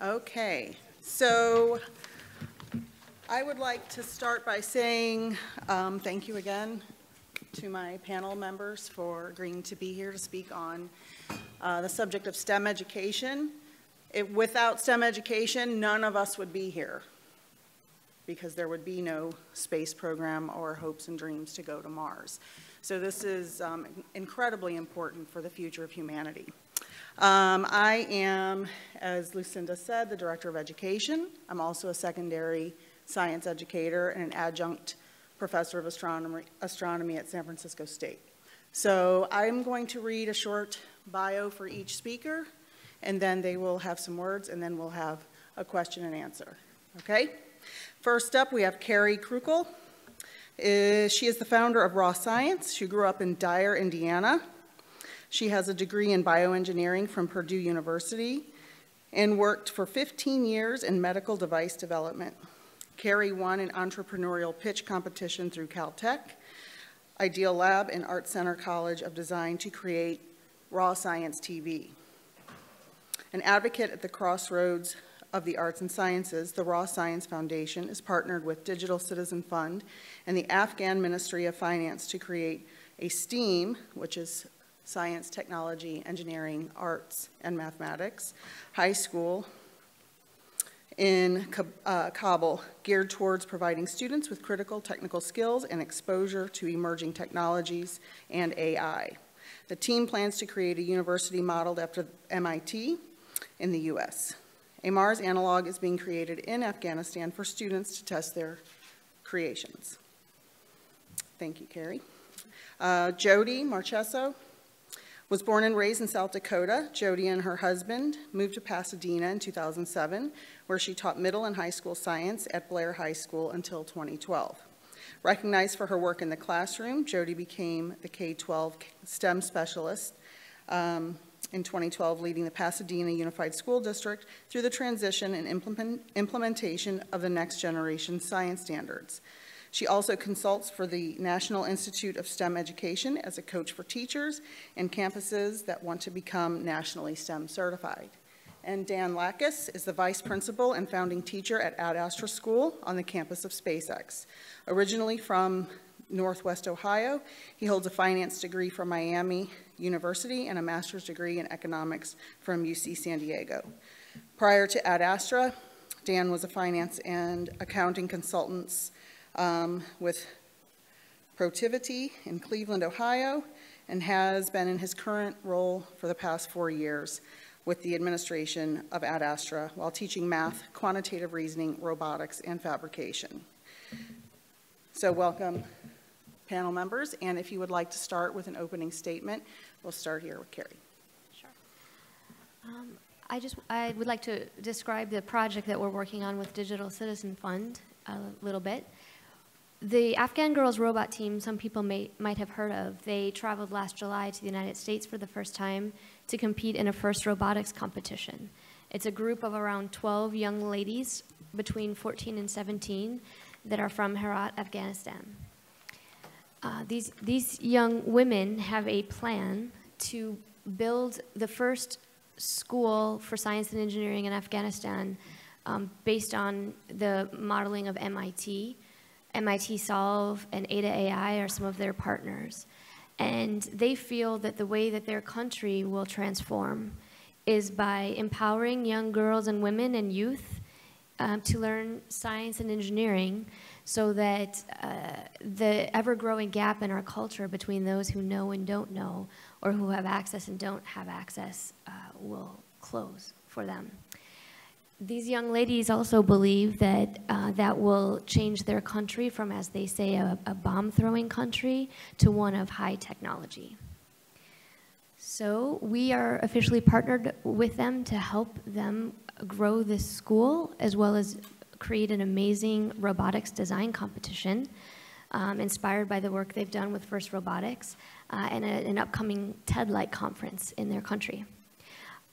Okay, so I would like to start by saying thank you again to my panel members for agreeing to be here to speak on the subject of STEM education. Without STEM education, none of us would be here because there would be no space program or hopes and dreams to go to Mars. So this is incredibly important for the future of humanity. I am, as Lucinda said, the Director of Education. I'm also a secondary science educator and an adjunct professor of astronomy at San Francisco State. So I'm going to read a short bio for each speaker, and then they will have some words, and then we'll have a question and answer, okay? First up, we have Keri Kukral. She is the founder of Raw Science. She grew up in Dyer, Indiana. She has a degree in bioengineering from Purdue University and worked for 15 years in medical device development. Keri won an entrepreneurial pitch competition through Caltech, Ideal Lab, and Art Center College of Design to create Raw Science TV. An advocate at the crossroads of the arts and sciences, the Raw Science Foundation is partnered with Digital Citizen Fund and the Afghan Ministry of Finance to create a STEAM, which is Science, Technology, Engineering, Arts, and Mathematics, high school in Kabul, geared towards providing students with critical technical skills and exposure to emerging technologies and AI. The team plans to create a university modeled after MIT in the US. A Mars analog is being created in Afghanistan for students to test their creations. Thank you, Keri. Jodi Marchesso was born and raised in South Dakota. Jodi and her husband moved to Pasadena in 2007, where she taught middle and high school science at Blair High School until 2012. Recognized for her work in the classroom, Jodi became the K-12 STEM specialist in 2012, leading the Pasadena Unified School District through the transition and implementation of the next generation science standards. She also consults for the National Institute of STEM Education as a coach for teachers and campuses that want to become nationally STEM certified. And Dan Lakis is the vice principal and founding teacher at Astor School on the campus of SpaceX. Originally from Northwest Ohio, he holds a finance degree from Miami University and a master's degree in economics from UC San Diego. Prior to Astra, Dan was a finance and accounting consultant with Protiviti in Cleveland, Ohio, and has been in his current role for the past 4 years with the administration of Ad Astra while teaching math, quantitative reasoning, robotics, and fabrication. So welcome, panel members, and if you would like to start with an opening statement, we'll start here with Keri. Sure. I would like to describe the project that we're working on with Digital Citizen Fund a little bit. The Afghan Girls Robot Team, some people might have heard of, they traveled last July to the United States for the first time to compete in a first robotics competition. It's a group of around 12 young ladies between 14 and 17 that are from Herat, Afghanistan. These young women have a plan to build the first school for science and engineering in Afghanistan based on the modeling of MIT. MIT Solve and Ada AI are some of their partners. And they feel that the way that their country will transform is by empowering young girls and women and youth to learn science and engineering so that the ever-growing gap in our culture between those who know and don't know or who have access and don't have access will close for them. These young ladies also believe that that will change their country from, as they say, a bomb-throwing country to one of high technology. So we are officially partnered with them to help them grow this school, as well as create an amazing robotics design competition inspired by the work they've done with FIRST Robotics and an upcoming TED-like conference in their country.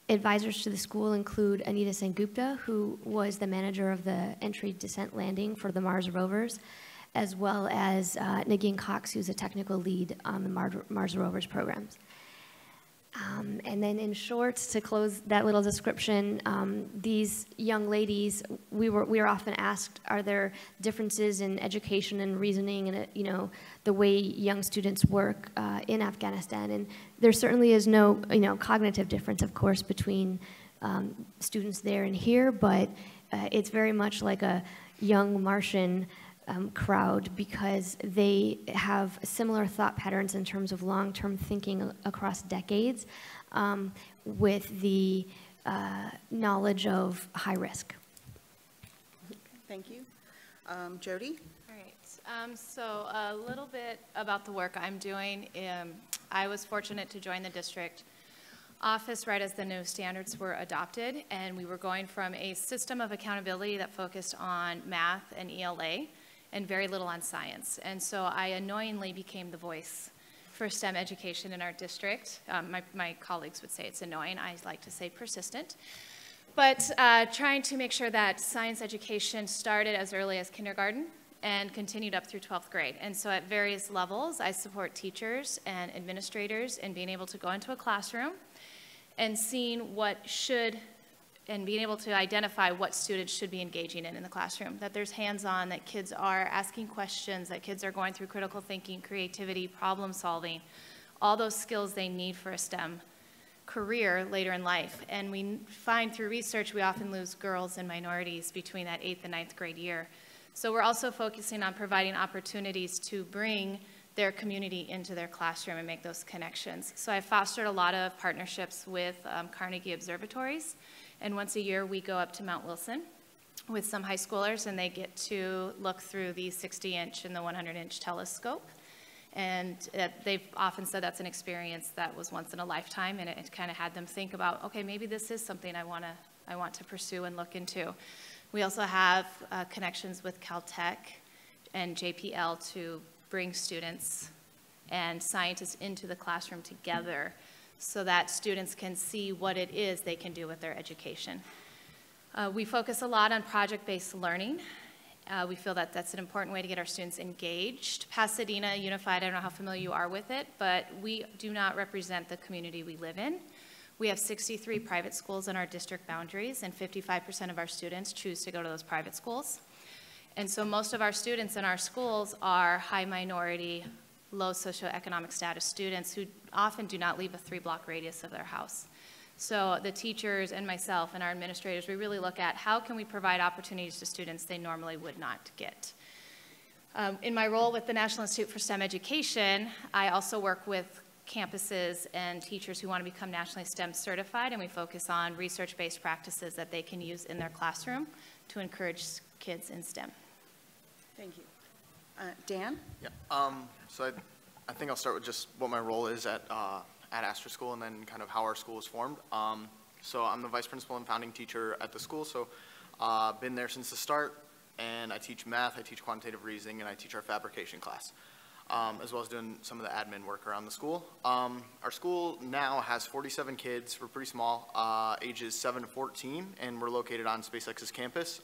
Advisors to the school include Anita Sengupta, who was the manager of the entry descent landing for the Mars rovers, as well as Nagin Cox, who's a technical lead on the Mars rovers programs. And then in short, to close that little description, these young ladies, we were often asked, are there differences in education and reasoning and, you know, the way young students work in Afghanistan? And there certainly is no, you know, cognitive difference, of course, between students there and here, but it's very much like a young Martian crowd, because they have similar thought patterns in terms of long-term thinking across decades, with the knowledge of high risk. Thank you. Jodi? All right. So a little bit about the work I'm doing. I was fortunate to join the district office right as the new standards were adopted, and we were going from a system of accountability that focused on math and ELA and very little on science. And so I annoyingly became the voice for STEM education in our district. My colleagues would say it's annoying. I like to say persistent. But trying to make sure that science education started as early as kindergarten and continued up through 12th grade. And so at various levels, I support teachers and administrators in being able to go into a classroom and seeing what should, and being able to identify what students should be engaging in the classroom, that there's hands-on, that kids are asking questions, that kids are going through critical thinking, creativity, problem solving, all those skills they need for a STEM career later in life. And we find through research we often lose girls and minorities between that 8th and 9th grade year. So we're also focusing on providing opportunities to bring their community into their classroom and make those connections. So I've fostered a lot of partnerships with Carnegie Observatories. And once a year, we go up to Mount Wilson with some high schoolers, and they get to look through the 60-inch and the 100-inch telescope. And they've often said that's an experience that was once in a lifetime, and it kind of had them think about, okay, maybe this is something I want to pursue and look into. We also have connections with Caltech and JPL to bring students and scientists into the classroom together, so that students can see what it is they can do with their education. We focus a lot on project-based learning. We feel that that's an important way to get our students engaged. Pasadena Unified, I don't know how familiar you are with it, but we do not represent the community we live in. We have 63 private schools in our district boundaries, and 55% of our students choose to go to those private schools. And so most of our students in our schools are high minority, low socioeconomic status students who often do not leave a 3-block radius of their house. So the teachers and myself and our administrators, we really look at how can we provide opportunities to students they normally would not get. In my role with the National Institute for STEM Education, I also work with campuses and teachers who want to become nationally STEM certified, and we focus on research-based practices that they can use in their classroom to encourage kids in STEM. Thank you. Dan? Yeah. So I think I'll start with just what my role is at Astor School, and then kind of how our school is formed. So I'm the vice principal and founding teacher at the school. So been there since the start, and I teach math, I teach quantitative reasoning, and I teach our fabrication class, as well as doing some of the admin work around the school. Our school now has 47 kids. We're pretty small, ages 7 to 14, and we're located on SpaceX's campus.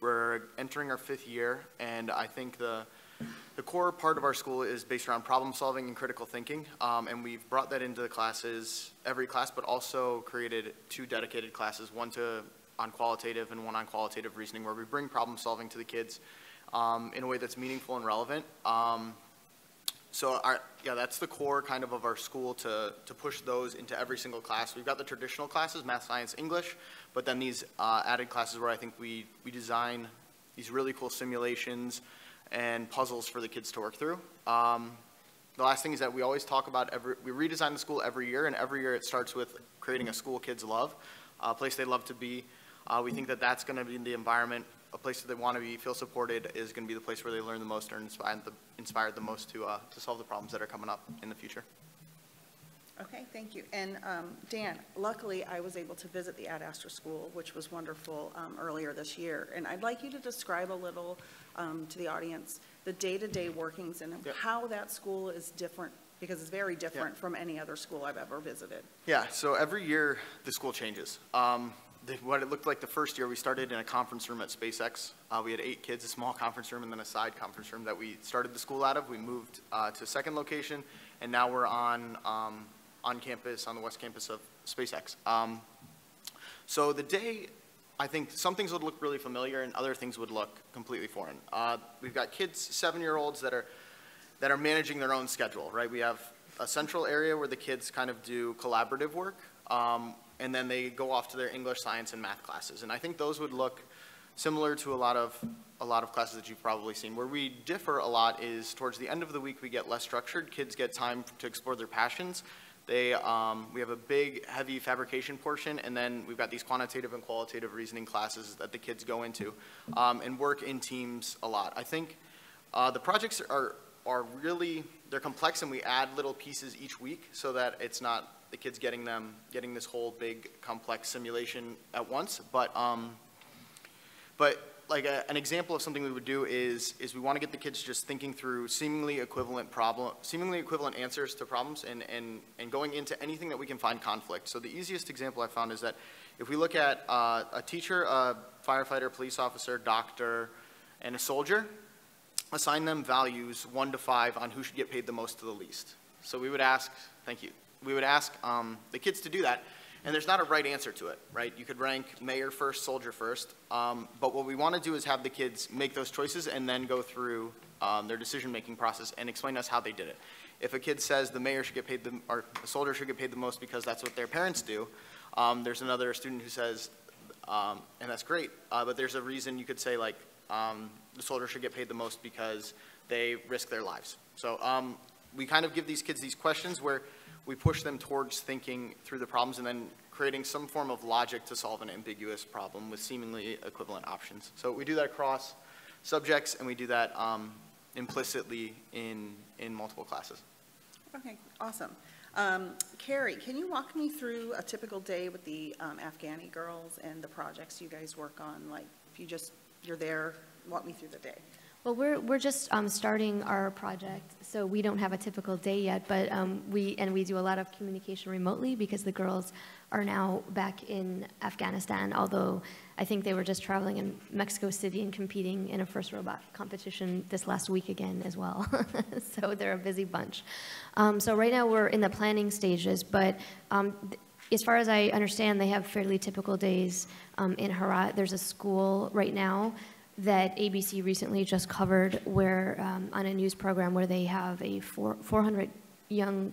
We're entering our 5th year, and I think the core part of our school is based around problem solving and critical thinking, and we've brought that into the classes, every class, but also created 2 dedicated classes, one on qualitative and one on qualitative reasoning, where we bring problem solving to the kids in a way that's meaningful and relevant. So that's the core kind of our school, to push those into every single class. We've got the traditional classes, math, science, English, but then these added classes where I think we design these really cool simulations and puzzles for the kids to work through. The last thing is that we always talk about, we redesign the school every year, and every year it starts with creating a school kids love, a place they love to be. We think that that's going to be the environment, a place that they want to be, feel supported, is going to be the place where they learn the most or inspired the most to solve the problems that are coming up in the future. Okay, thank you. And Dan, luckily I was able to visit the Astor School, which was wonderful earlier this year. And I'd like you to describe a little to the audience the day-to-day workings and how that school is different, because it's very different from any other school I've ever visited. Yeah, so every year the school changes. What it looked like the first year, we started in a conference room at SpaceX. We had 8 kids, a small conference room, and then a side conference room that we started the school out of. We moved to a second location, and now we're on on campus, on the west campus of SpaceX. So the day, I think some things would look really familiar and other things would look completely foreign. We've got kids, 7-year-olds that are managing their own schedule, right? We have a central area where the kids kind of do collaborative work, and then they go off to their English, science, and math classes. And I think those would look similar to a lot of classes that you've probably seen. Where we differ a lot is towards the end of the week we get less structured. Kids get time to explore their passions. We have a big, heavy fabrication portion, and then we've got these quantitative and qualitative reasoning classes that the kids go into and work in teams a lot. I think the projects are really, they're complex, and we add little pieces each week so that it's not the kids getting this whole big, complex simulation at once. But like an example of something we would do is we want to get the kids just thinking through seemingly equivalent answers to problems and going into anything that we can find conflict. So the easiest example I found is that if we look at a teacher, a firefighter, police officer, doctor, and a soldier, assign them values 1 to 5 on who should get paid the most to the least. So we would ask, thank you, we would ask the kids to do that. And there's not a right answer to it, right? You could rank mayor first, soldier first. But what we want to do is have the kids make those choices and then go through their decision-making process and explain to us how they did it. If a kid says the mayor should get paid or the soldier should get paid the most because that's what their parents do, there's another student who says, and that's great, but there's a reason you could say like the soldier should get paid the most because they risk their lives. So we kind of give these kids these questions where we push them towards thinking through the problems and then creating some form of logic to solve an ambiguous problem with seemingly equivalent options. So we do that across subjects, and we do that implicitly in multiple classes. Okay, awesome. Keri, can you walk me through a typical day with the Afghani girls and the projects you guys work on? Like, if you're there, walk me through the day. Well, we're just starting our project, so we don't have a typical day yet, but we do a lot of communication remotely because the girls are now back in Afghanistan, although I think they were just traveling in Mexico City and competing in a first robot competition this last week again as well. So they're a busy bunch. So right now we're in the planning stages, but as far as I understand, they have fairly typical days in Herat. There's a school right now that ABC recently just covered where on a news program where they have 400 young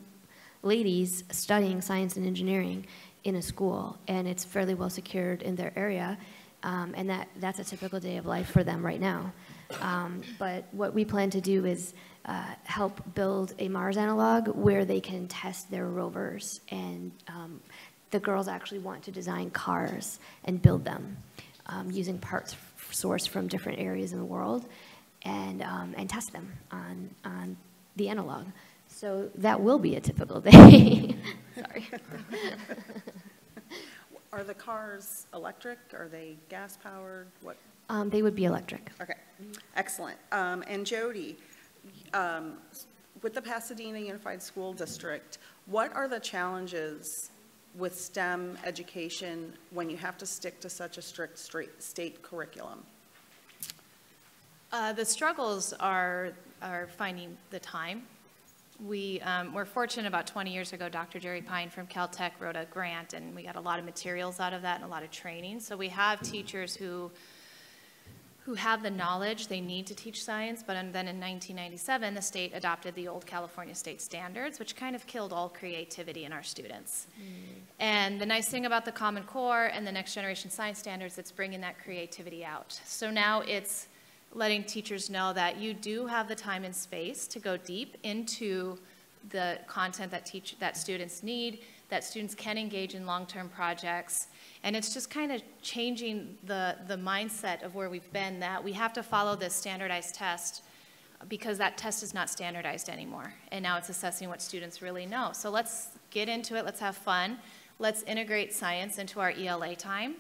ladies studying science and engineering in a school, and it's fairly well secured in their area, and that's a typical day of life for them right now. But what we plan to do is help build a Mars analog where they can test their rovers, and the girls actually want to design cars and build them using parts sourced from different areas in the world, and test them on the analog. So that will be a typical day. Sorry. Are the cars electric? Are they gas powered? What? They would be electric. Okay, excellent. And Jodi, with the Pasadena Unified School District, what are the challenges with STEM education when you have to stick to such a strict state curriculum? The struggles are finding the time. We're fortunate about 20 years ago, Dr. Jerry Pine from Caltech wrote a grant, and we got a lot of materials out of that and a lot of training. So we have teachers who have the knowledge they need to teach science, but then in 1997, the state adopted the old California state standards, which kind of killed all creativity in our students. And the nice thing about the Common Core and the next generation science standards, it's bringing that creativity out. So now it's letting teachers know that you do have the time and space to go deep into the content that students need, that students can engage in long-term projects. And it's just kind of changing the mindset of where we've been, that we have to follow this standardized test because that test is not standardized anymore. And now it's assessing what students really know. So let's get into it, let's have fun. Let's integrate science into our ELA time,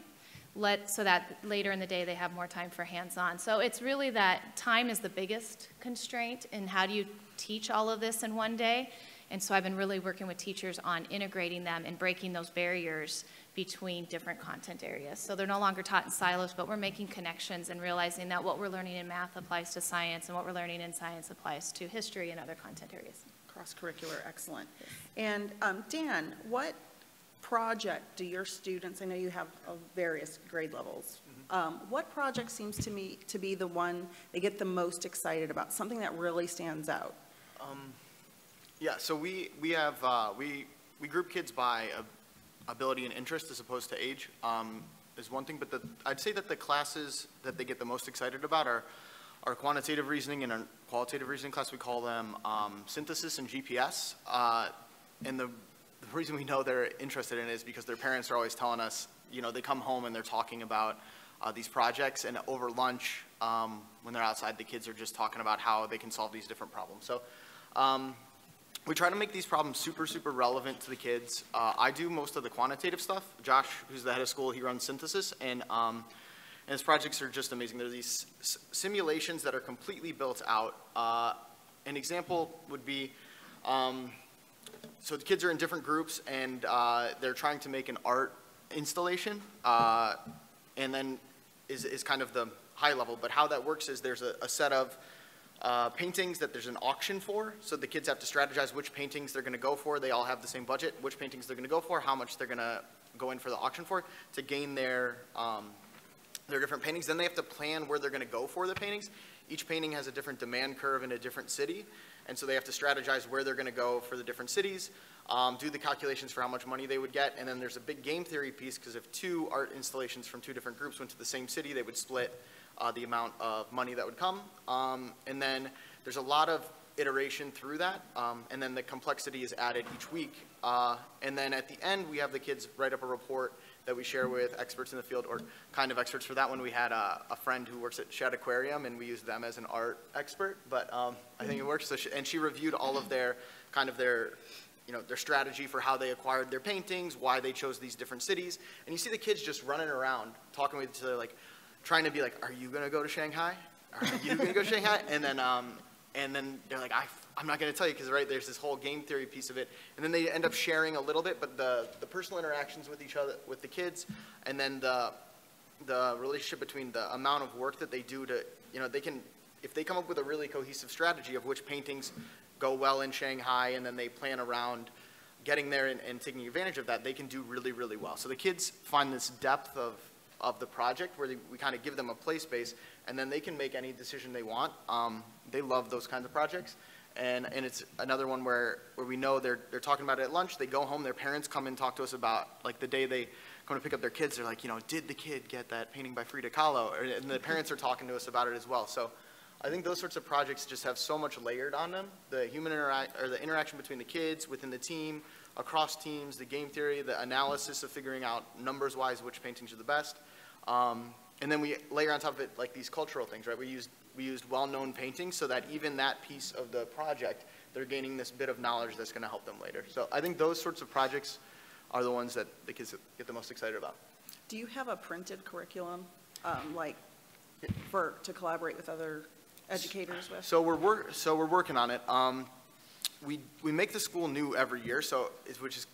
so that later in the day they have more time for hands-on. So it's really that time is the biggest constraint, and how do you teach all of this in one day? And so I've been really working with teachers on integrating them and breaking those barriers between different content areas. So they're no longer taught in silos, but we're making connections and realizing that what we're learning in math applies to science, and what we're learning in science applies to history and other content areas. Cross-curricular, excellent. And Dan, what project do your students, I know you have various grade levels, what project seems to me to be the one they get the most excited about, something that really stands out? Yeah, so we group kids by ability and interest as opposed to age is one thing, but I'd say that the classes that they get the most excited about are our quantitative reasoning and our qualitative reasoning class. We call them synthesis and GPS. And the reason we know they're interested in it is because their parents are always telling us, you know, they come home and they're talking about these projects, and over lunch, when they're outside, the kids are just talking about how they can solve these different problems. So we try to make these problems super, super relevant to the kids. I do most of the quantitative stuff. Josh, who's the head of school, he runs synthesis, and his projects are just amazing. They're these simulations that are completely built out. An example would be, so the kids are in different groups, and they're trying to make an art installation, and then is kind of the high level. But how that works is there's a set of paintings that there's an auction for, so the kids have to strategize which paintings they're going to go for. They all have the same budget, which paintings they're going to go for, how much they're going to go in for the auction for to gain their different paintings. Then they have to plan where they're going to go for the paintings. Each painting has a different demand curve in a different city, and so they have to strategize where they're going to go for the different cities, do the calculations for how much money they would get, and then there's a big game theory piece, because if two art installations from two different groups went to the same city, they would split the amount of money that would come. And then there's a lot of iteration through that, and then the complexity is added each week. And then at the end, we have the kids write up a report that we share with experts in the field, or kind of experts. For that one, we had a friend who works at Shedd Aquarium, and we used them as an art expert, but I think it works. So and she reviewed all of their, you know, their strategy for how they acquired their paintings, why they chose these different cities. And you see the kids just running around, talking with each other, like, trying to be like, are you going to go to Shanghai? Are you going to go to Shanghai? And then they're like, I'm not going to tell you, because right, there's this whole game theory piece of it. And then they end up sharing a little bit, but the personal interactions with each other, with the kids, and then the relationship between the amount of work that they do to, you know, they can, if they come up with a really cohesive strategy of which paintings go well in Shanghai, and then they plan around getting there and taking advantage of that, they can do really, really well. So the kids find this depth of the project where we kind of give them a play space, and then they can make any decision they want. They love those kinds of projects. And it's another one where we know they're talking about it at lunch. They go home, their parents come and talk to us about, like, the day they come to pick up their kids, they're like, you know, did the kid get that painting by Frida Kahlo? And the parents are talking to us about it as well. So I think those sorts of projects just have so much layered on them. The human the interaction between the kids, within the team, across teams, the game theory, the analysis of figuring out numbers-wise which paintings are the best. And then we layer on top of it, like, these cultural things, right? We used well-known paintings so that even that piece of the project, they're gaining this bit of knowledge that's going to help them later. So I think those sorts of projects are the ones that the kids get the most excited about. Do you have a printed curriculum, like, to collaborate with other educators with? So we're working on it. We make the school new every year, which is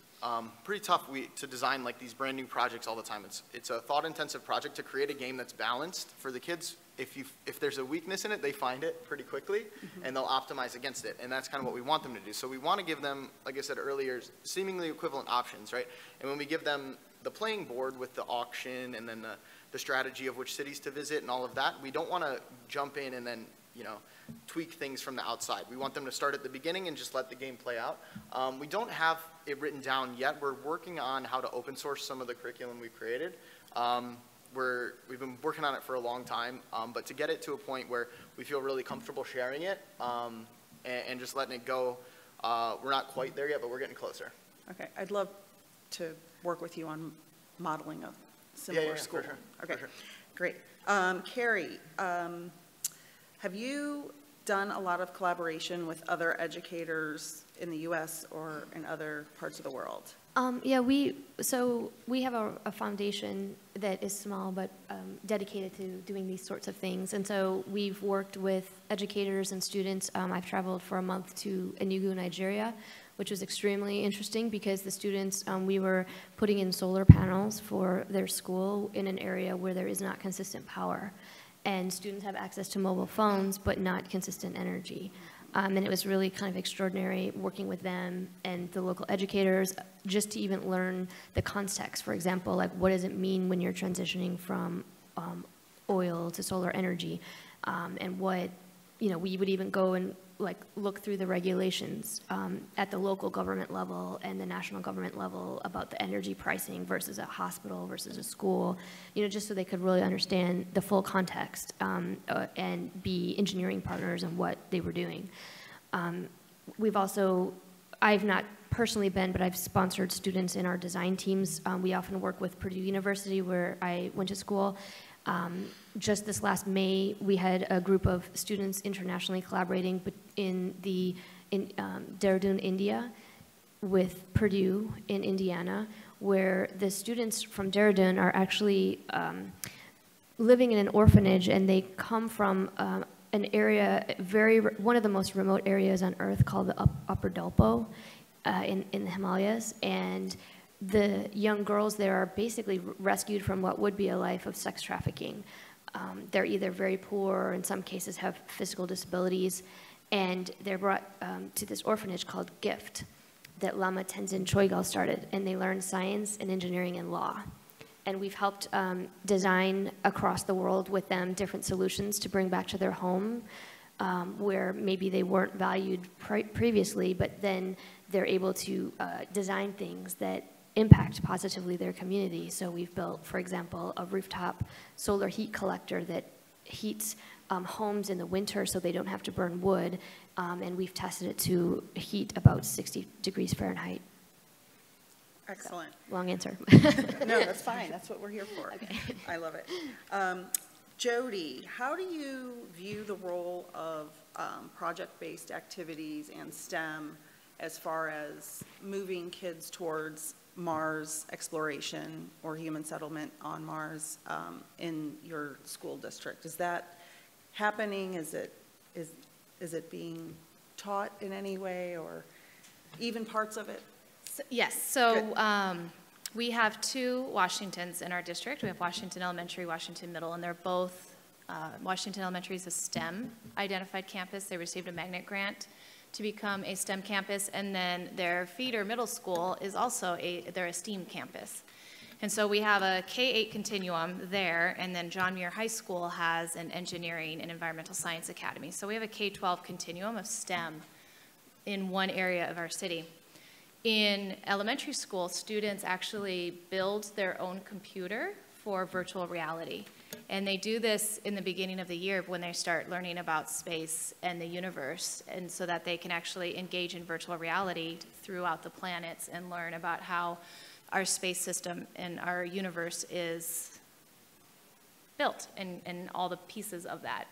pretty tough to design, like, these brand new projects all the time. It's a thought-intensive project to create a game that's balanced for the kids. If there's a weakness in it, they find it pretty quickly, and they'll optimize against it. And that's kind of what we want them to do. So we want to give them, like I said earlier, seemingly equivalent options, right? And when we give them the playing board with the auction and then the strategy of which cities to visit and all of that, we don't want to jump in and then, you know, tweak things from the outside. We want them to start at the beginning and just let the game play out. We don't have it written down yet. We're working on how to open source some of the curriculum we've created. We've been working on it for a long time, but to get it to a point where we feel really comfortable sharing it and just letting it go, we're not quite there yet, but we're getting closer. Okay, I'd love to work with you on modeling a similar school. For sure. Okay, for sure. Great. Keri, have you done a lot of collaboration with other educators in the U.S. or in other parts of the world? Yeah, we have a foundation that is small but dedicated to doing these sorts of things. And so we've worked with educators and students. I've traveled for a month to Enugu, Nigeria, which was extremely interesting because the students, we were putting in solar panels for their school in an area where there is not consistent power. And students have access to mobile phones, but not consistent energy. And it was really kind of extraordinary working with them and the local educators just to even learn the context. For example, like what does it mean when you're transitioning from oil to solar energy? And what, we would even go and like look through the regulations at the local government level and the national government level about the energy pricing versus a hospital versus a school, just so they could really understand the full context and be engineering partners in what they were doing. I've not personally been, but I've sponsored students in our design teams. We often work with Purdue University, where I went to school. Just this last May, we had a group of students internationally collaborating in Dehradun, India, with Purdue in Indiana, where the students from Dehradun are actually living in an orphanage, and they come from an area, one of the most remote areas on Earth called the Upper Delpo in the Himalayas, and the young girls there are basically rescued from what would be a life of sex trafficking. They're either very poor or in some cases have physical disabilities, and they're brought to this orphanage called GIFT that Lama Tenzin Choigal started, and they learn science and engineering and law. And we've helped design across the world with them different solutions to bring back to their home where maybe they weren't valued previously, but then they're able to design things that impact positively their community. So we've built, for example, a rooftop solar heat collector that heats homes in the winter so they don't have to burn wood, and we've tested it to heat about 60 degrees Fahrenheit. Excellent. So, long answer. No, that's fine. That's what we're here for. Okay. I love it. Jodi, how do you view the role of project-based activities and STEM as far as moving kids towards Mars exploration or human settlement on Mars in your school district? Is that happening? Is it being taught in any way, or even parts of it? Yes, so we have two Washingtons in our district. We have Washington Elementary, Washington Middle, and they're both, Washington Elementary is a STEM identified campus. They received a magnet grant to become a STEM campus, and then their feeder middle school is also they're a STEAM campus. And so we have a K-8 continuum there, and then John Muir High School has an engineering and environmental science academy. So we have a K-12 continuum of STEM in one area of our city. In elementary school, students actually build their own computer for virtual reality. And they do this in the beginning of the year when they start learning about space and the universe, and so that they can actually engage in virtual reality throughout the planets and learn about how our space system and our universe is built and all the pieces of that.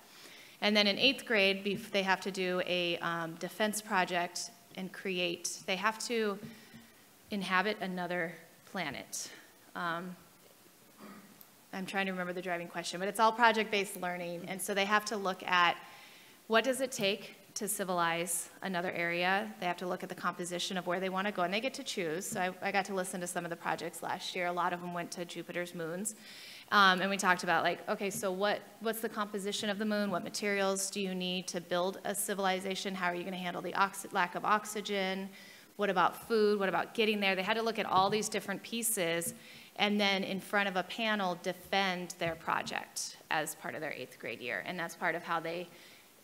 And then in 8th grade, they have to do a defense project and they have to inhabit another planet. I'm trying to remember the driving question, but it's all project-based learning. And so they have to look at what does it take to civilize another area. They have to look at the composition of where they want to go, and they get to choose. So I got to listen to some of the projects last year. A lot of them went to Jupiter's moons. And we talked about, like, okay, so what's the composition of the moon? What materials do you need to build a civilization? How are you going to handle the lack of oxygen? What about food? What about getting there? They had to look at all these different pieces and then in front of a panel defend their project as part of their 8th grade year. And that's part of how they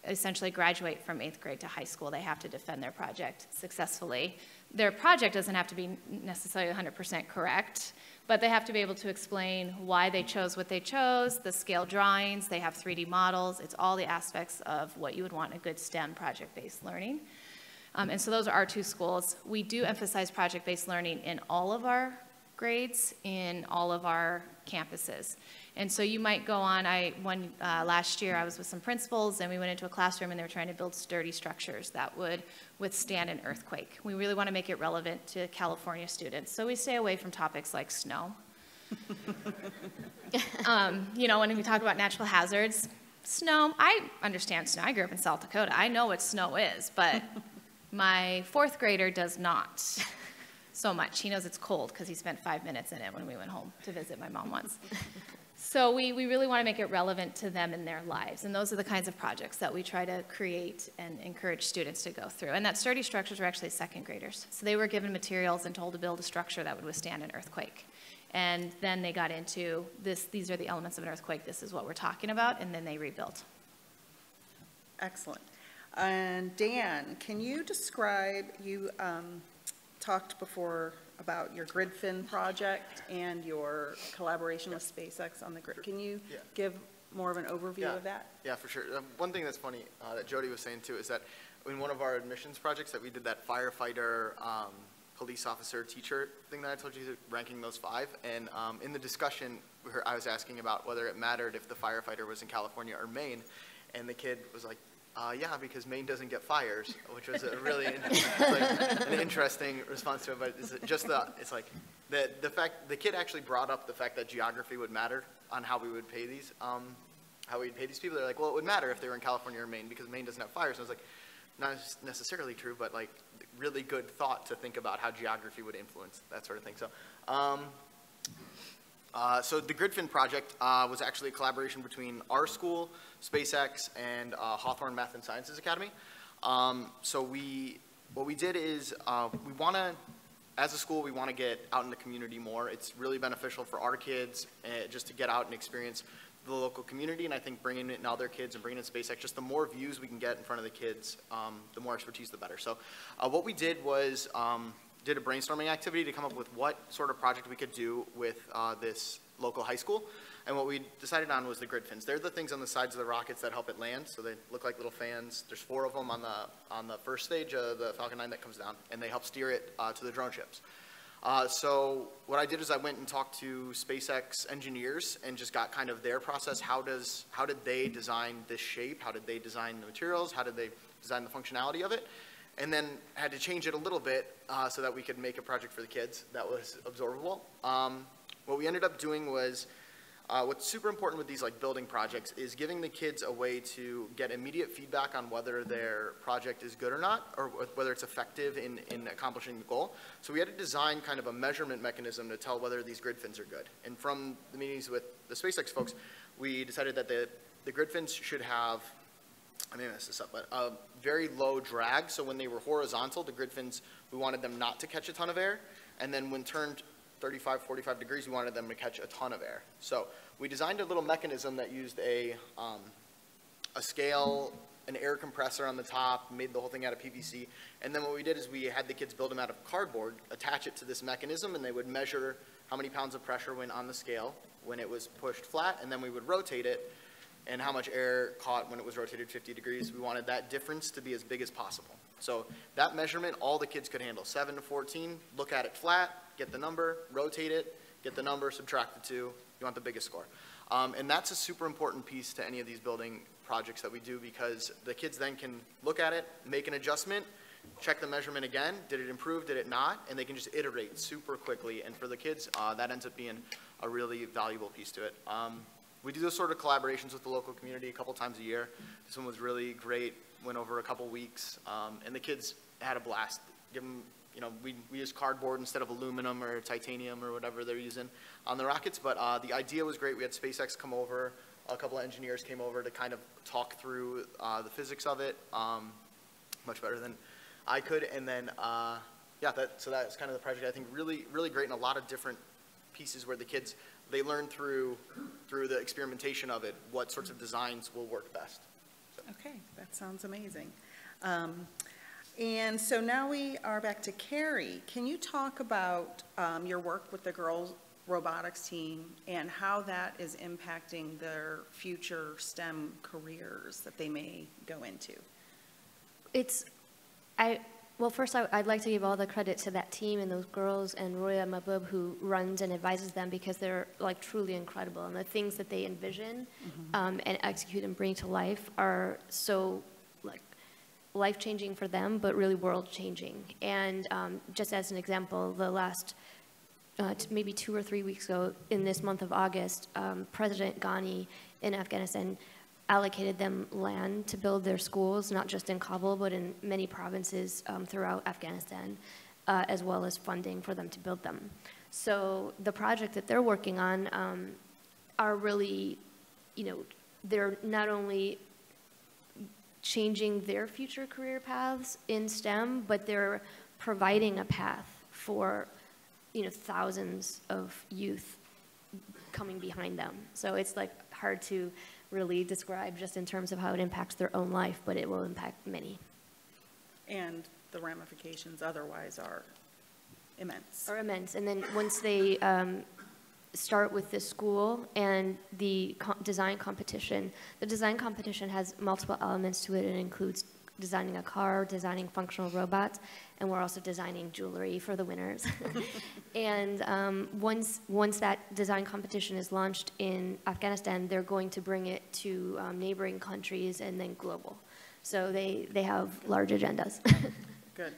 essentially graduate from 8th grade to high school. They have to defend their project successfully. Their project doesn't have to be necessarily 100% correct, but they have to be able to explain why they chose what they chose, the scale drawings, they have 3D models. It's all the aspects of what you would want in a good STEM project-based learning. And so those are our two schools. We do emphasize project-based learning in all of our grades, in all of our campuses. And so you might go on, last year I was with some principals and we went into a classroom and they were trying to build sturdy structures that would withstand an earthquake. We really want to make it relevant to California students. So we stay away from topics like snow. When we talk about natural hazards, snow, I understand snow. I grew up in South Dakota. I know what snow is, but my 4th grader does not so much. He knows it's cold because he spent 5 minutes in it when we went home to visit my mom once. So we really want to make it relevant to them in their lives. And those are the kinds of projects that we try to create and encourage students to go through. And that sturdy structures are actually second graders. So they were given materials and told to build a structure that would withstand an earthquake. And then they got into this, these are the elements of an earthquake, this is what we're talking about, and then they rebuilt. Excellent. And Dan, can you describe, you talked before about your Griffin project and your collaboration with SpaceX on the grid. Can you give more of an overview of that? Yeah, for sure. One thing that's funny that Jodi was saying too is that in one of our admissions projects that we did, that firefighter, police officer, teacher thing that I told you, ranking those 5. And in the discussion, I was asking about whether it mattered if the firefighter was in California or Maine. And the kid was like, yeah, because Maine doesn't get fires, which was a really an interesting response to it. But it's just it's like the fact the kid actually brought up the fact that geography would matter on how we would pay these people. They're like, well, it would matter if they were in California or Maine because Maine doesn't have fires. And I was like, not necessarily true, but like really good thought to think about how geography would influence that sort of thing. So the Griffin Project was actually a collaboration between our school, SpaceX, and Hawthorne Math and Sciences Academy. So what we did is we want to, as a school, we want to get out in the community more. It's really beneficial for our kids just to get out and experience the local community, and I think bringing in other kids and bringing in SpaceX, just the more views we can get in front of the kids, the more expertise, the better. So what we did was did a brainstorming activity to come up with what sort of project we could do with this local high school. And what we decided on was the grid fins. They're the things on the sides of the rockets that help it land. So they look like little fans. There's 4 of them on the first stage of the Falcon 9 that comes down, and they help steer it to the drone ships. So what I did is I went and talked to SpaceX engineers and just got kind of their process. How did they design this shape? How did they design the materials? How did they design the functionality of it? And then had to change it a little bit so that we could make a project for the kids that was absorbable. What we ended up doing was, what's super important with these like building projects is giving the kids a way to get immediate feedback on whether their project is good or not, or whether it's effective in accomplishing the goal. So we had to design kind of a measurement mechanism to tell whether these grid fins are good. And from the meetings with the SpaceX folks, we decided that the grid fins should have, I may mess this up, but very low drag. So when they were horizontal, the grid fins, we wanted them not to catch a ton of air. And then when turned 35, 45 degrees, we wanted them to catch a ton of air. So we designed a little mechanism that used a scale, an air compressor on the top, made the whole thing out of PVC. And then what we did is we had the kids build them out of cardboard, attach it to this mechanism, and they would measure how many pounds of pressure went on the scale when it was pushed flat, and then we would rotate it, and how much air caught when it was rotated 50 degrees. We wanted that difference to be as big as possible. So that measurement, all the kids could handle. 7 to 14, look at it flat, get the number, rotate it, get the number, subtract the 2. You want the biggest score. And that's a super important piece to any of these building projects that we do, because the kids then can look at it, make an adjustment, check the measurement again. Did it improve? Did it not? And they can just iterate super quickly. And for the kids, that ends up being a really valuable piece to it. We do those sort of collaborations with the local community a couple times a year. This one was really great, went over a couple weeks, and the kids had a blast. Give them, you know, we use cardboard instead of aluminum or titanium or whatever they're using on the rockets, but the idea was great. We had SpaceX come over, a couple of engineers came over to kind of talk through the physics of it, much better than I could, and then, yeah, so that's kind of the project. I think really, really great, and a lot of different pieces where the kids, they learn through the experimentation of it what sorts of designs will work best. So. Okay, that sounds amazing. And so now we are back to Keri. Can you talk about your work with the girls robotics team and how that is impacting their future STEM careers that they may go into? Well, first, I'd like to give all the credit to that team and those girls and Roya Mabub, who runs and advises them, because they're like truly incredible. And the things that they envision and execute and bring to life are so like life-changing for them, but really world-changing. And just as an example, the last maybe 2 or 3 weeks ago, in this month of August, President Ghani in Afghanistan allocated them land to build their schools, not just in Kabul, but in many provinces throughout Afghanistan, as well as funding for them to build them. So the project that they're working on are really, they're not only changing their future career paths in STEM, but they're providing a path for, thousands of youth coming behind them. So it's like hard to really describe just in terms of how it impacts their own life, but it will impact many. And the ramifications otherwise are immense. Are immense. And then once they start with the school and the design competition, the design competition has multiple elements to it. It includes designing a car, designing functional robots, and we're also designing jewelry for the winners. And once that design competition is launched in Afghanistan, they're going to bring it to neighboring countries and then global. So they have large agendas. Good.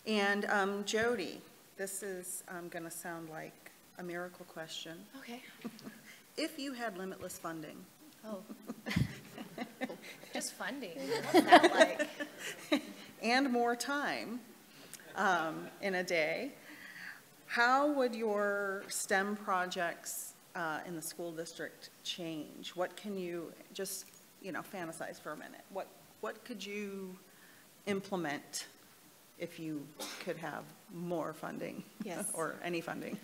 And Jodi, this is going to sound like a miracle question. Okay. If you had limitless funding. Oh. Just funding. What's that like? And more time in a day, how would your STEM projects in the school district change? What can you just, fantasize for a minute? What could you implement if you could have more funding? Yes. Or any funding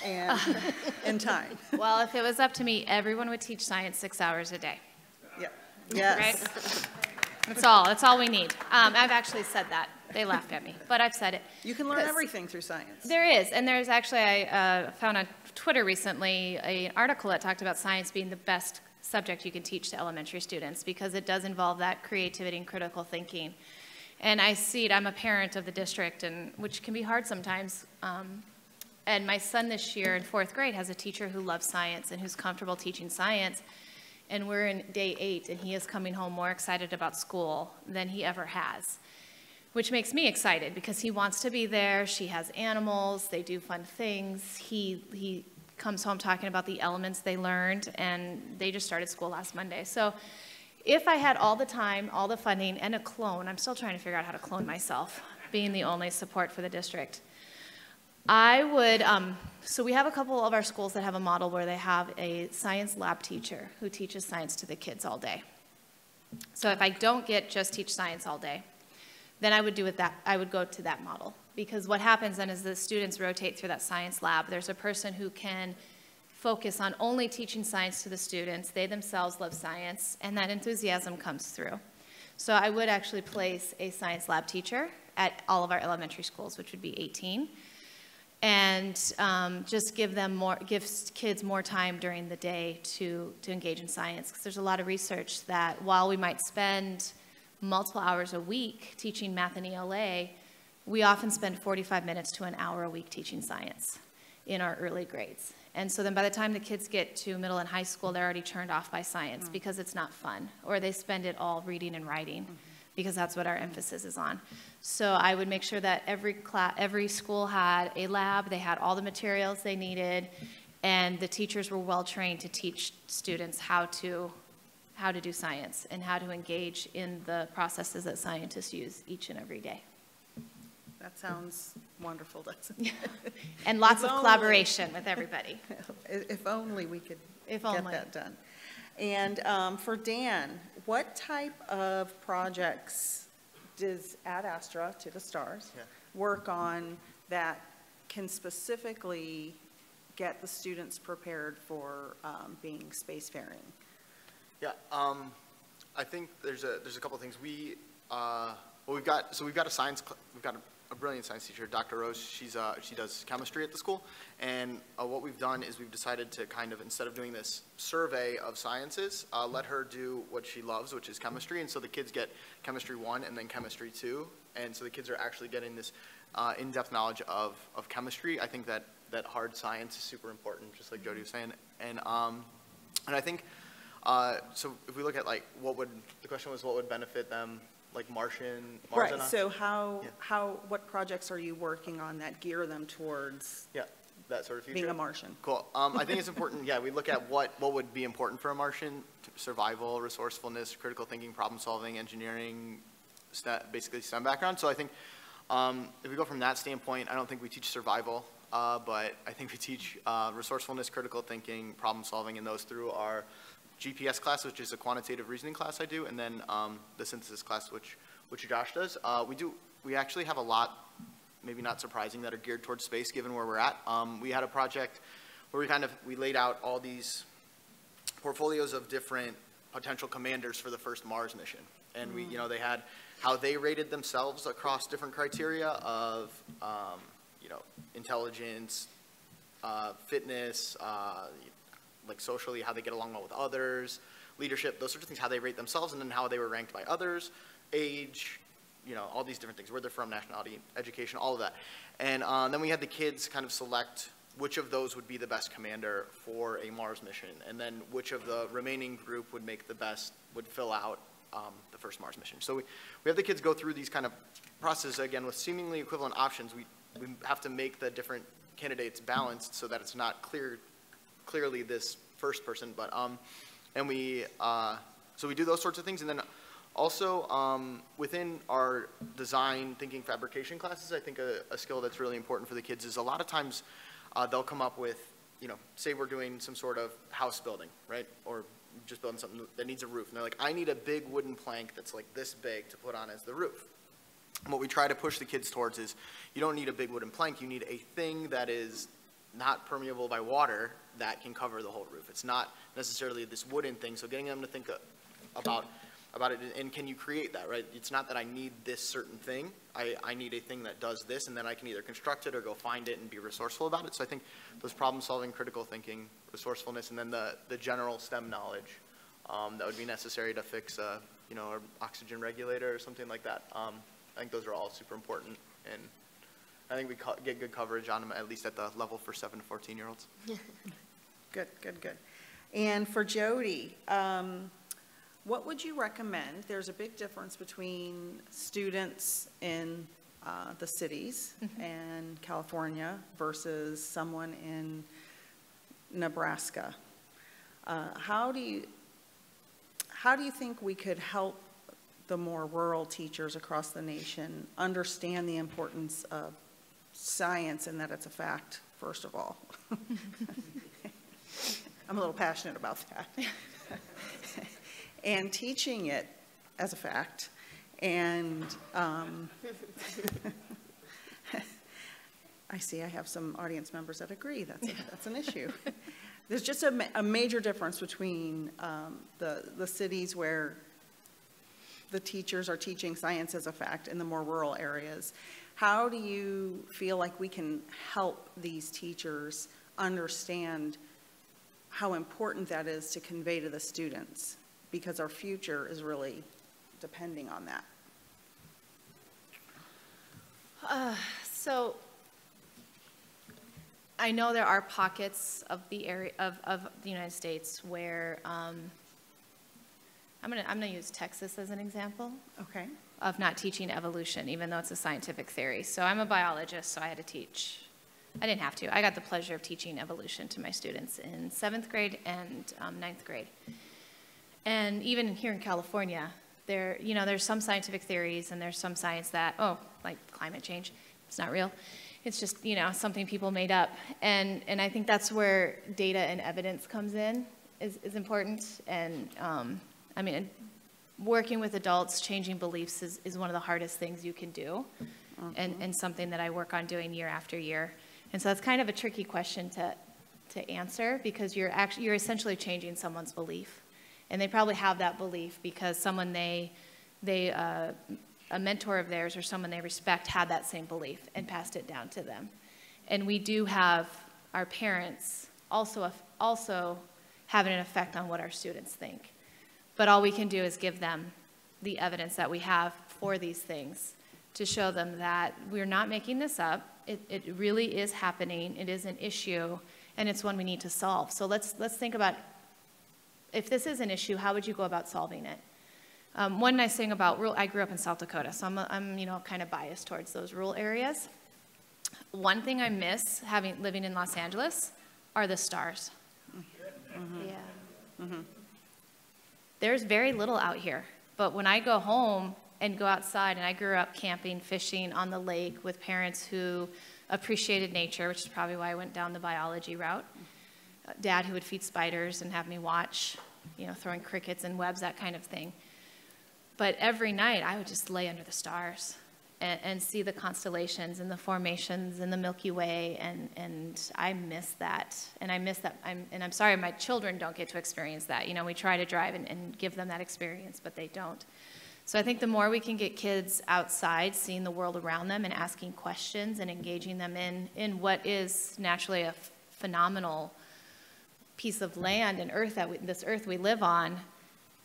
and time? Well, if it was up to me, everyone would teach science 6 hours a day. Yeah. Yes. Right? That's all we need. I've actually said that. They laughed at me, but I've said it. You can learn everything through science. There is, and there's actually, I found on Twitter recently an article that talked about science being the best subject you can teach to elementary students because it does involve that creativity and critical thinking. And I see it, I'm a parent of the district, and which can be hard sometimes. And my son this year in 4th grade has a teacher who loves science and who's comfortable teaching science. And we're in day 8, and he is coming home more excited about school than he ever has, which makes me excited because he wants to be there. She has animals. They do fun things. He comes home talking about the elements they learned, and they just started school last Monday. So if I had all the time, all the funding, and a clone, I'm still trying to figure out how to clone myself, being the only support for the district. I would, so we have a couple of our schools that have a model where they have a science lab teacher who teaches science to the kids all day. So if I don't get just teach science all day, then I would go to that model. Because what happens then is the students rotate through that science lab. There's a person who can focus on only teaching science to the students. They themselves love science, and that enthusiasm comes through. So I would actually place a science lab teacher at all of our elementary schools, which would be 18. And just give kids more time during the day to engage in science. Because there's a lot of research that while we might spend multiple hours a week teaching math and ELA, we often spend 45 minutes to an hour a week teaching science in our early grades. And so then by the time the kids get to middle and high school, they're already turned off by science because it's not fun. Or they spend it all reading and writing because that's what our emphasis is on. So I would make sure that every school had a lab, they had all the materials they needed, and the teachers were well trained to teach students how to do science and how to engage in the processes that scientists use each and every day. That sounds wonderful, doesn't it? And lots of collaboration with everybody. If only we could get that done. And for Dan, what type of projects does Ad Astra, to the stars, work on that can specifically get the students prepared for being spacefaring? Yeah, I think there's a couple of things. We've got a science, we've got a brilliant science teacher, Dr. Rose. She does chemistry at the school, and what we've done is we've decided to kind of, instead of doing this survey of sciences, let her do what she loves, which is chemistry, and so the kids get chemistry 1 and then chemistry 2, and so the kids are actually getting this in-depth knowledge of chemistry. I think that hard science is super important, just like Jodi was saying, and I think, so if we look at like the question was what would benefit them, like Mars. Right, so what projects are you working on that gear them towards that sort of future? Being a Martian? Cool. I think it's important, we look at what would be important for a Martian: survival, resourcefulness, critical thinking, problem solving, engineering, basically STEM background. So I think if we go from that standpoint, I don't think we teach survival. but I think we teach resourcefulness, critical thinking, problem solving, and those through our GPS class, which is a quantitative reasoning class I do, and then the synthesis class, which Josh does. We actually have a lot, maybe not surprising, that are geared towards space given where we're at. We had a project where we laid out all these portfolios of different potential commanders for the first Mars mission. And they had how they rated themselves across different criteria of, intelligence, fitness, like socially, how they get along well with others, leadership, those sorts of things, how they rate themselves, and then how they were ranked by others, age, all these different things, where they're from, nationality, education, all of that. And then we had the kids kind of select which of those would be the best commander for a Mars mission, and then which of the remaining group would fill out the first Mars mission. So we have the kids go through these kind of processes, again, with seemingly equivalent options. We have to make the different candidates balanced so that it's not clearly this first person, but, so we do those sorts of things, and then also, within our design, thinking, fabrication classes, I think a skill that's really important for the kids is a lot of times they'll come up with, say we're doing some sort of house building, right? Or just building something that needs a roof. And they're like, I need a big wooden plank that's like this big to put on as the roof. And what we try to push the kids towards is you don't need a big wooden plank. You need a thing that is not permeable by water that can cover the whole roof. It's not necessarily this wooden thing. So getting them to think about it, and can you create that, right? It's not that I need this certain thing. I need a thing that does this, and then I can either construct it or go find it and be resourceful about it. So I think those problem solving, critical thinking, resourcefulness, and then the general STEM knowledge that would be necessary to fix an oxygen regulator or something like that. I think those are all super important, and I think we get good coverage on them, at least at the level for 7 to 14-year-olds. Good. And for Jodi, what would you recommend? There's a big difference between students in the cities and California versus someone in Nebraska. How do you think we could help the more rural teachers across the nation understand the importance of science and that it's a fact, first of all? I'm a little passionate about that. And teaching it as a fact, and I see I have some audience members that agree that's an issue. There's just a major difference between the cities where the teachers are teaching science as a fact in the more rural areas. How do you feel like we can help these teachers understand how important that is to convey to the students? Because our future is really depending on that. So I know there are pockets of the area of the United States where I'm gonna use Texas as an example. Okay. Of not teaching evolution, even though it's a scientific theory. So I'm a biologist, so I had to teach. I didn't have to. I got the pleasure of teaching evolution to my students in 7th grade and 9th grade. And even here in California, there's some scientific theories and there's some science that, like climate change, it's not real. It's just, something people made up. And I think that's where data and evidence comes in, is important. And working with adults, changing beliefs is one of the hardest things you can do, and something that I work on doing year after year. And so that's kind of a tricky question to answer, because you're essentially changing someone's belief. And they probably have that belief because someone a mentor of theirs or someone they respect had that same belief and passed it down to them. And we do have our parents also having an effect on what our students think. But all we can do is give them the evidence that we have for these things to show them that we're not making this up. It really is happening. It is an issue, and it's one we need to solve. So let's think about, if this is an issue, how would you go about solving it? One nice thing about I grew up in South Dakota, so I'm kind of biased towards those rural areas. One thing I miss living in Los Angeles are the stars. Mm-hmm. Yeah. Mm-hmm. There's very little out here, but when I go home and go outside, and I grew up camping, fishing on the lake with parents who appreciated nature, which is probably why I went down the biology route. Dad who would feed spiders and have me watch, you know, throwing crickets and webs, that kind of thing. But every night I would just lay under the stars and see the constellations and the formations in the Milky Way, and I miss that. And I miss that, and I'm sorry my children don't get to experience that. You know, we try to drive and give them that experience, but they don't. So I think the more we can get kids outside, seeing the world around them and asking questions and engaging them in what is naturally a phenomenal piece of land and earth this earth we live on,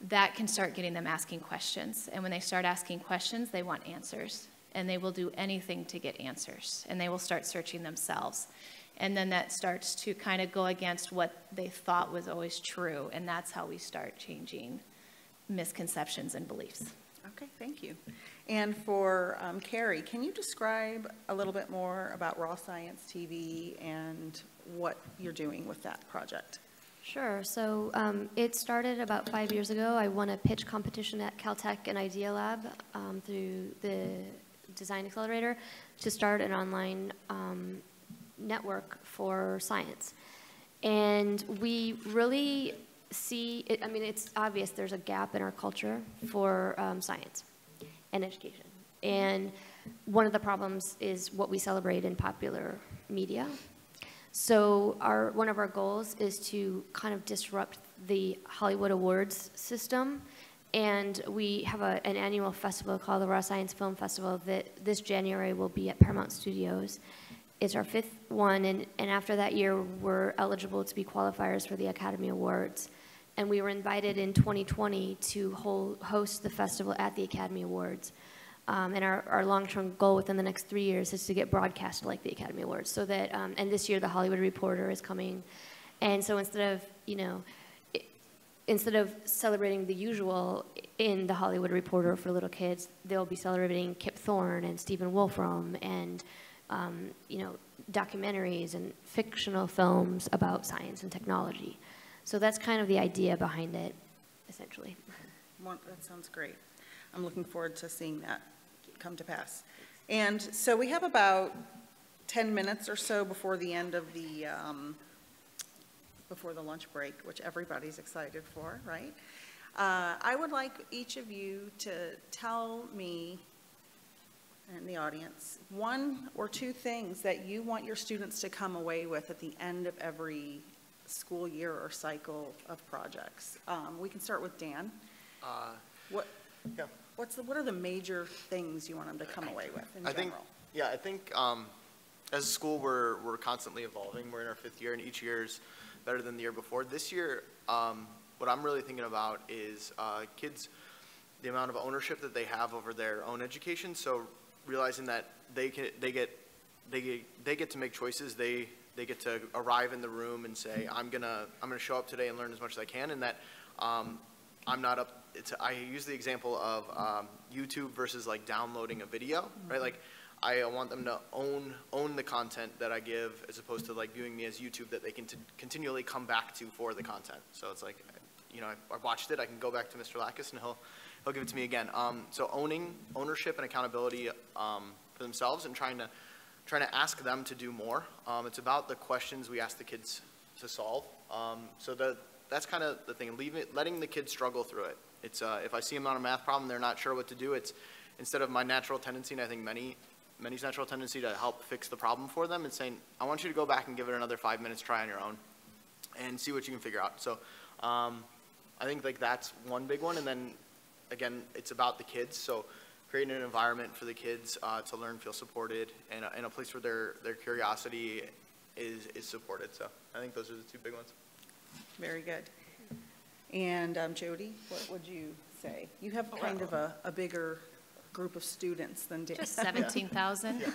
that can start getting them asking questions. And when they start asking questions, they want answers. And they will do anything to get answers. And they will start searching themselves. And then that starts to kind of go against what they thought was always true. And that's how we start changing misconceptions and beliefs. Okay, thank you. And for Keri, can you describe a little bit more about Raw Science TV and what you're doing with that project? Sure. So it started about 5 years ago. I won a pitch competition at Caltech and Idea Lab through the Design Accelerator to start an online network for science. And we really see it, I mean, it's obvious there's a gap in our culture for science and education. And one of the problems is what we celebrate in popular media. So one of our goals is to kind of disrupt the Hollywood Awards system. And we have an annual festival called the Raw Science Film Festival that this January will be at Paramount Studios. It's our 5th one, and after that year, we're eligible to be qualifiers for the Academy Awards. And we were invited in 2020 to host the festival at the Academy Awards. And our long-term goal within the next 3 years is to get broadcast like the Academy Awards. So that, and this year the Hollywood Reporter is coming. And so instead of, you know, instead of celebrating the usual in the Hollywood Reporter for little kids, they'll be celebrating Kip Thorne and Stephen Wolfram and, you know, documentaries and fictional films about science and technology. So that's kind of the idea behind it, essentially. Well, that sounds great. I'm looking forward to seeing that come to pass. And so we have about 10 minutes or so before the end of the lunch break, which everybody's excited for, right? I would like each of you to tell me and the audience 1 or 2 things that you want your students to come away with at the end of every school year or cycle of projects. We can start with Dan. What are the major things you want them to come away with in general? I think as a school we're constantly evolving. We're in our 5th year, and each year is better than the year before. This year, what I'm really thinking about is kids, the amount of ownership that they have over their own education. So realizing that they get to make choices. They get to arrive in the room and say, I'm gonna show up today and learn as much as I can, and that I'm not up. I use the example of YouTube versus like downloading a video, right? Like I want them to own the content that I give, as opposed to like viewing me as YouTube that they can continually come back to for the content. So it's like, you know, I watched it, I can go back to Mr. Lakis and he'll give it to me again. So ownership and accountability for themselves, and trying to ask them to do more. It's about the questions we ask the kids to solve. So that's kind of the thing, letting the kids struggle through it. It's if I see them on a math problem, they're not sure what to do, it's instead of my natural tendency, and I think many's natural tendency to help fix the problem for them, and saying, I want you to go back and give it another 5 minutes, try on your own, and see what you can figure out. So I think like that's one big one, and then again, it's about the kids. So creating an environment for the kids to learn, feel supported, and a place where their curiosity is supported. So I think those are the 2 big ones. Very good. And Jodi, what would you say? You have kind of a bigger group of students than Dan. Just 17,000. Yeah,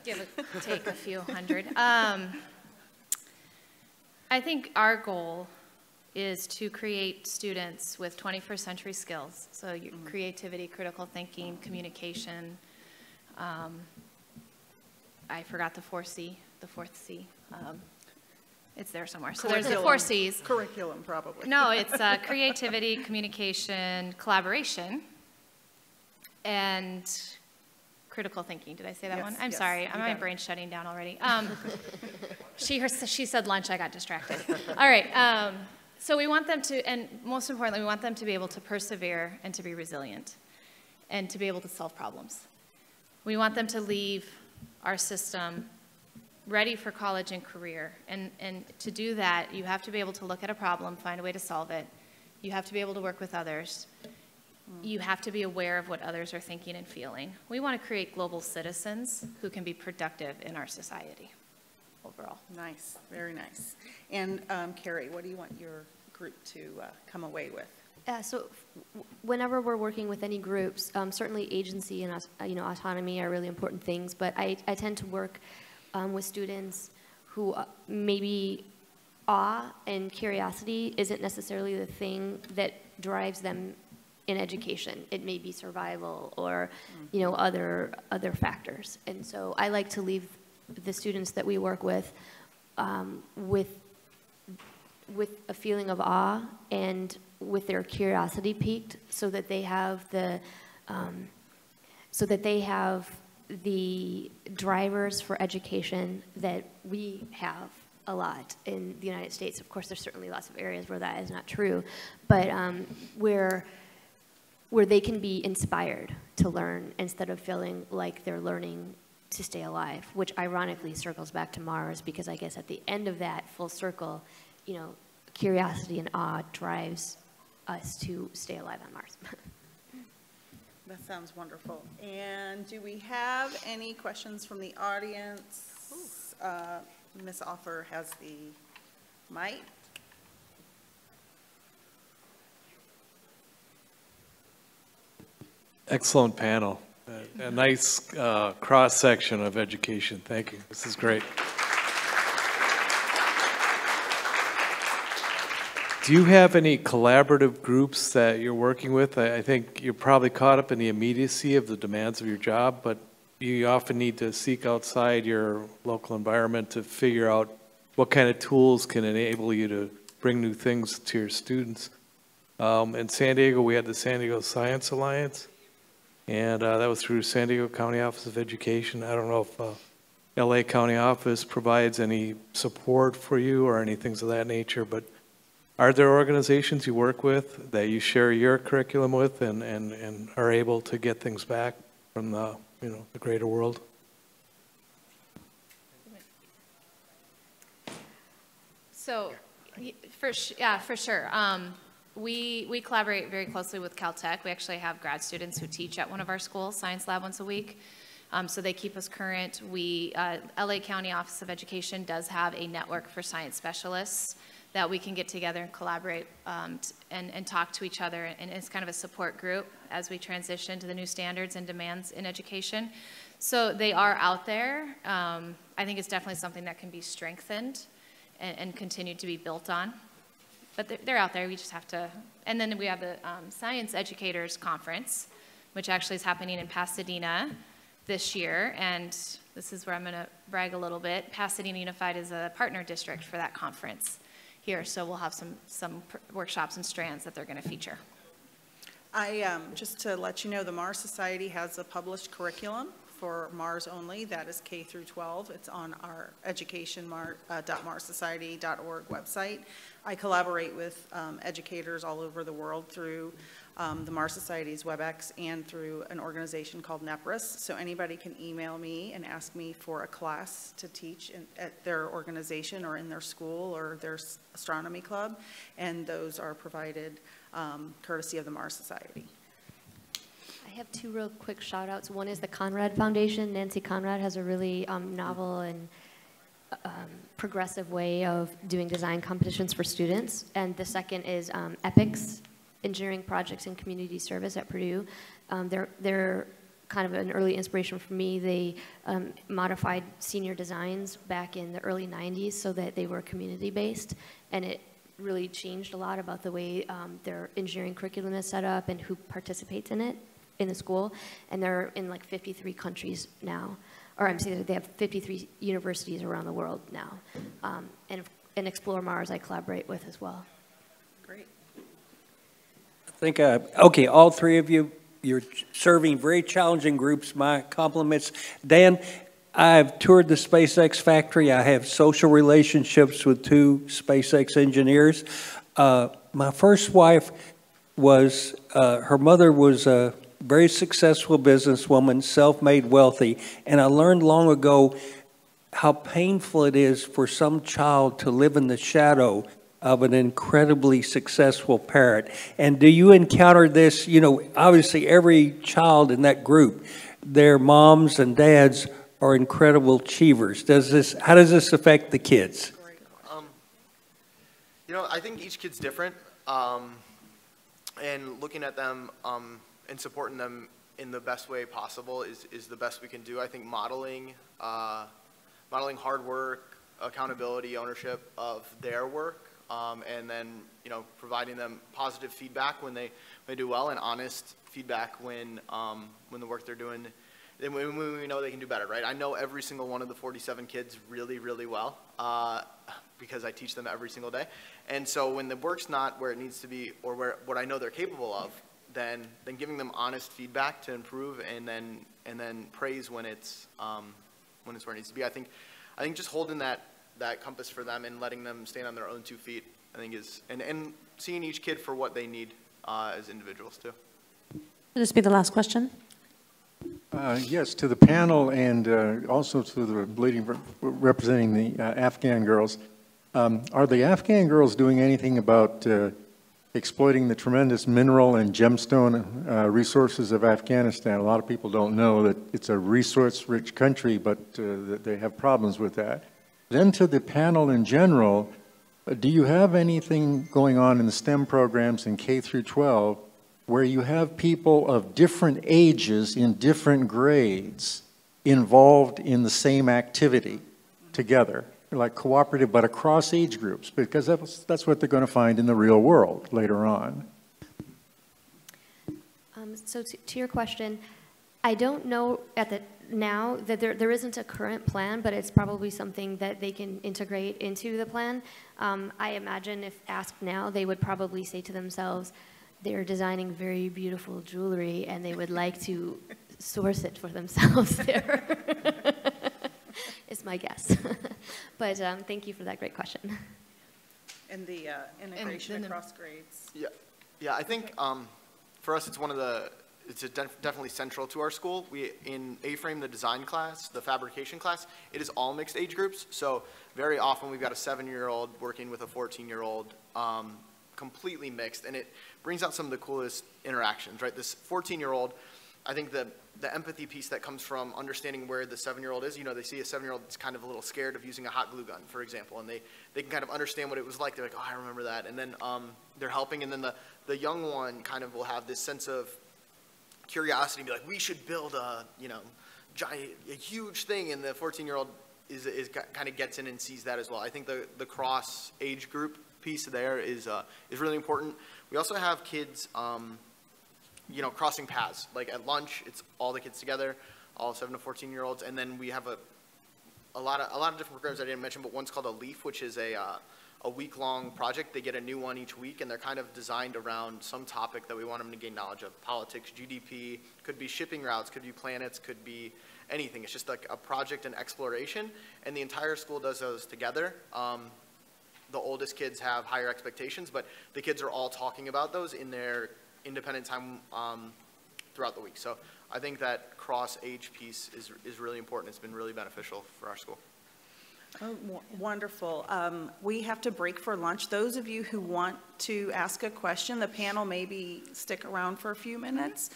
Give or take a few hundred. I think our goal is to create students with 21st century skills. So your creativity, critical thinking, communication. I forgot the 4th C. It's there somewhere. So there's the 4 C's. Curriculum, probably. No, it's creativity, communication, collaboration, and critical thinking. Did I say that Yes, one? I'm yes, sorry. you My got it. brain's shutting down already. She said lunch. I got distracted. All right. So we want them to, and most importantly, we want them to be able to persevere and to be resilient and to be able to solve problems. We want them to leave our system ready for college and career. And to do that, you have to be able to look at a problem, find a way to solve it. You have to be able to work with others. You have to be aware of what others are thinking and feeling. We want to create global citizens who can be productive in our society overall. Nice, very nice. And Keri, what do you want your group to come away with? So whenever we're working with any groups, certainly agency and autonomy are really important things, but I tend to work with students who maybe awe and curiosity isn't necessarily the thing that drives them in education. It may be survival or other factors. And so I like to leave the students that we work with with a feeling of awe and with their curiosity piqued, so that they have the drivers for education that we have a lot in the United States. Of course, there's certainly lots of areas where that is not true, but where they can be inspired to learn instead of feeling like they're learning to stay alive, which ironically circles back to Mars, because I guess at the end of that full circle, curiosity and awe drives us to stay alive on Mars. That sounds wonderful. And do we have any questions from the audience? Ms. Offer has the mic. Excellent panel. A nice cross-section of education. Thank you. This is great. Do you have any collaborative groups that you're working with? I think you're probably caught up in the immediacy of the demands of your job, but you often need to seek outside your local environment to figure out what kind of tools can enable you to bring new things to your students. In San Diego, we had the San Diego Science Alliance, and that was through San Diego County Office of Education. I don't know if LA County Office provides any support for you or any things of that nature, but are there organizations you work with that you share your curriculum with and are able to get things back from the greater world? So, for sure. We collaborate very closely with Caltech. We actually have grad students who teach at one of our schools, Science Lab, once a week. So they keep us current. LA County Office of Education does have a network for science specialists that we can get together and collaborate and talk to each other. And it's kind of a support group as we transition to the new standards and demands in education. So they are out there. I think it's definitely something that can be strengthened and continued to be built on. But they're out there. We just have to. And then we have the Science Educators Conference, which actually is happening in Pasadena this year. And this is where I'm going to brag a little bit. Pasadena Unified is a partner district for that conference here. So we'll have some workshops and strands that they're going to feature. Just to let you know, the Mars Society has a published curriculum for Mars only. That is K through 12. It's on our education.marssociety.org website. I collaborate with educators all over the world through the Mars Society's WebEx and through an organization called NEPRIS. So anybody can email me and ask me for a class to teach at their organization or in their school or their astronomy club, and those are provided courtesy of the Mars Society. I have two real quick shout outs. One is the Conrad Foundation. Nancy Conrad has a really novel and progressive way of doing design competitions for students. And the second is EPICS, Engineering Projects and Community Service at Purdue. They're kind of an early inspiration for me. They modified senior designs back in the early 90s so that they were community-based, and it really changed a lot about the way their engineering curriculum is set up and who participates in it in the school. And they're in like 53 countries now. Or I'm saying they have 53 universities around the world now. And Explore Mars I collaborate with as well. Great. I think, okay, all three of you You're serving very challenging groups. My compliments. Dan, I've toured the SpaceX factory. I have social relationships with 2 SpaceX engineers. My first wife was, her mother was a very successful businesswoman, self-made wealthy, and I learned long ago how painful it is for some child to live in the shadow of an incredibly successful parent. And do you encounter this? You know, obviously every child in that group, their moms and dads are incredible achievers. How does this affect the kids? You know, I think each kid's different, and looking at them and supporting them in the best way possible is the best we can do. I think modeling hard work, accountability, ownership of their work, and then, you know, providing them positive feedback when they do well, and honest feedback when the work they're doing, when we know they can do better, right? I know every single one of the 47 kids really, really well, because I teach them every single day. And so when the work's not where it needs to be, or what I know they're capable of, then giving them honest feedback to improve, and then praise when it's where it needs to be. I think just holding that compass for them and letting them stand on their own 2 feet, I think is, and seeing each kid for what they need as individuals too. Will this be the last question? Yes, to the panel, and also to the lady representing the Afghan girls. Are the Afghan girls doing anything about exploiting the tremendous mineral and gemstone resources of Afghanistan? A lot of people don't know that it's a resource-rich country, but that they have problems with that. Then to the panel in general, do you have anything going on in the STEM programs in K through 12 where you have people of different ages in different grades involved in the same activity together, like cooperative but across age groups, because that's what they're going to find in the real world later on? So to your question, I don't know now that there isn't a current plan, but it's probably something that they can integrate into the plan. I imagine if asked now, they would probably say to themselves, they're designing very beautiful jewelry and they would like to source it for themselves there. Is my guess. But thank you for that great question. And the integration across grades. Yeah. I think for us, it's definitely central to our school. In A-frame, the design class, the fabrication class, it is all mixed age groups. So very often we've got a 7-year-old working with a 14-year-old, completely mixed, and it brings out some of the coolest interactions, right? This 14-year-old, I think the empathy piece that comes from understanding where the 7-year-old is, you know, they see a 7-year-old that's kind of a little scared of using a hot glue gun, for example, and they can kind of understand what it was like. They're like, oh, I remember that. And then they're helping, and then the young one kind of will have this sense of curiosity and be like, we should build a huge thing, and the 14-year-old is kind of gets in and sees that as well. I think the cross age group piece there is really important. We also have kids, you know, crossing paths. Like at lunch, it's all the kids together, all 7 to 14-year-olds, and then we have a lot of different programs I didn't mention, but one's called a LEAF, which is a week-long project. They get a new one each week, and they're kind of designed around some topic that we want them to gain knowledge of. Politics, GDP, could be shipping routes, could be planets, could be anything. It's just like a project and exploration, and the entire school does those together. The oldest kids have higher expectations, but the kids are all talking about those in their independent time throughout the week. So I think that cross-age piece is really important. It's been really beneficial for our school. Oh, wonderful. We have to break for lunch. Those of you who want to ask a question, the panel maybe stick around for a few minutes.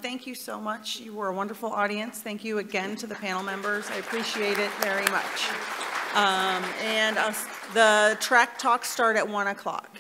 Thank you so much. You were a wonderful audience. Thank you again to the panel members. I appreciate it very much. The track talks start at 1 o'clock.